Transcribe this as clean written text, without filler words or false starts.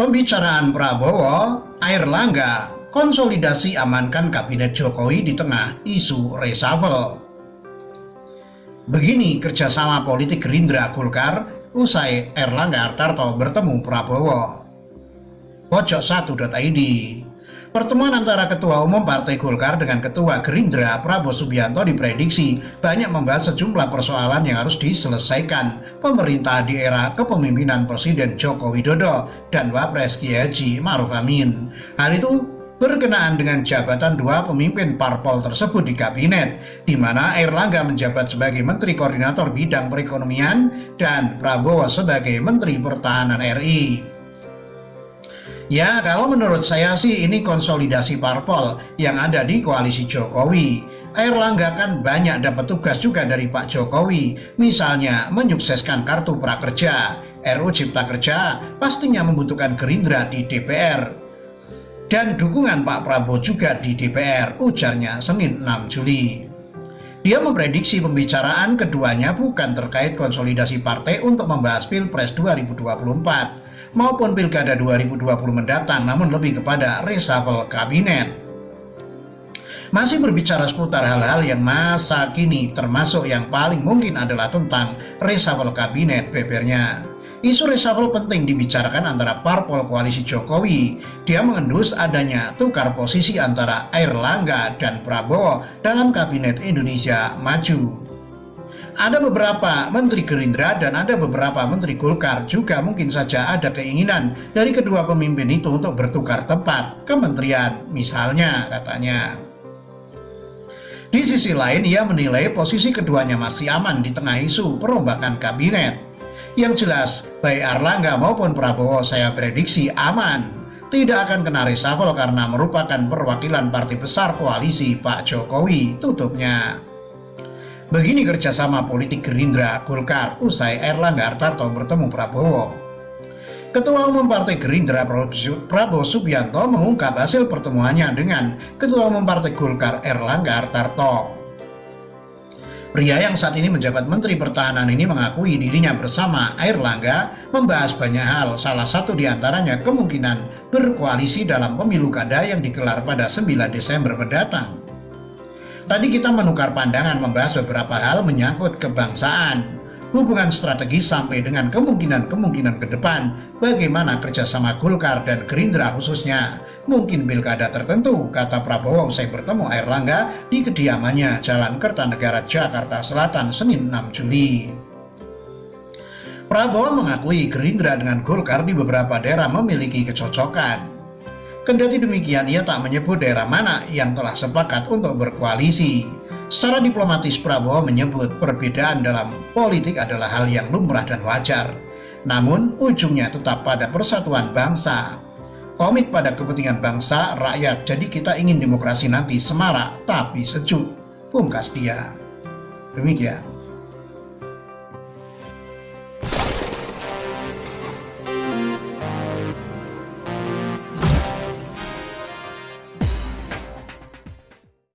Pembicaraan Prabowo, Airlangga, konsolidasi amankan Kabinet Jokowi di tengah isu reshuffle. Begini kerjasama politik Gerindra Golkar usai Airlangga Hartarto bertemu Prabowo. Pojok1.id. Pertemuan antara Ketua Umum Partai Golkar dengan Ketua Gerindra Prabowo Subianto diprediksi banyak membahas sejumlah persoalan yang harus diselesaikan pemerintah di era kepemimpinan Presiden Joko Widodo dan Wapres Kiai Haji Ma'ruf Amin. Hal itu berkenaan dengan jabatan dua pemimpin parpol tersebut di kabinet, di mana Airlangga menjabat sebagai Menteri Koordinator Bidang Perekonomian dan Prabowo sebagai Menteri Pertahanan RI. Ya, kalau menurut saya sih ini konsolidasi parpol yang ada di koalisi Jokowi. Airlangga kan banyak dapat tugas juga dari Pak Jokowi, misalnya menyukseskan Kartu Prakerja, RUU Cipta Kerja pastinya membutuhkan Gerindra di DPR. Dan dukungan Pak Prabowo juga di DPR, ujarnya Senin 6 Juli. Dia memprediksi pembicaraan keduanya bukan terkait konsolidasi partai untuk membahas Pilpres 2024 maupun Pilkada 2020 mendatang, namun lebih kepada reshuffle kabinet. Masih berbicara seputar hal-hal yang masa kini, termasuk yang paling mungkin adalah tentang reshuffle kabinet, bebernya. Isu reshuffle penting dibicarakan antara parpol koalisi Jokowi. Dia mengendus adanya tukar posisi antara Airlangga dan Prabowo dalam Kabinet Indonesia Maju. Ada beberapa menteri Gerindra dan ada beberapa menteri Golkar, juga mungkin saja ada keinginan dari kedua pemimpin itu untuk bertukar tempat kementerian, misalnya, katanya. Di sisi lain, ia menilai posisi keduanya masih aman di tengah isu perombakan kabinet. Yang jelas, baik Airlangga maupun Prabowo saya prediksi aman, tidak akan kena reshuffle karena merupakan perwakilan partai besar koalisi Pak Jokowi, tutupnya. Begini kerjasama politik Gerindra Golkar usai Airlangga Hartarto bertemu Prabowo. Ketua Umum Partai Gerindra Prabowo Subianto mengungkap hasil pertemuannya dengan Ketua Umum Partai Golkar Airlangga Hartarto. Pria yang saat ini menjabat Menteri Pertahanan ini mengakui dirinya bersama Airlangga membahas banyak hal, salah satu diantaranya kemungkinan berkoalisi dalam pemilu kada yang digelar pada 9 Desember mendatang. Tadi kita menukar pandangan membahas beberapa hal menyangkut kebangsaan, hubungan strategis sampai dengan kemungkinan-kemungkinan ke depan, bagaimana kerjasama Golkar dan Gerindra khususnya, mungkin pilkada tertentu, kata Prabowo usai bertemu Airlangga di kediamannya Jalan Kertanegara, Jakarta Selatan, Senin 6 Juli. Prabowo mengakui Gerindra dengan Golkar di beberapa daerah memiliki kecocokan. Kendati demikian, ia tak menyebut daerah mana yang telah sepakat untuk berkoalisi. Secara diplomatis, Prabowo menyebut perbedaan dalam politik adalah hal yang lumrah dan wajar. Namun, ujungnya tetap pada persatuan bangsa. Komit pada kepentingan bangsa, rakyat, jadi kita ingin demokrasi nanti semarak tapi sejuk, pungkas dia. Demikian.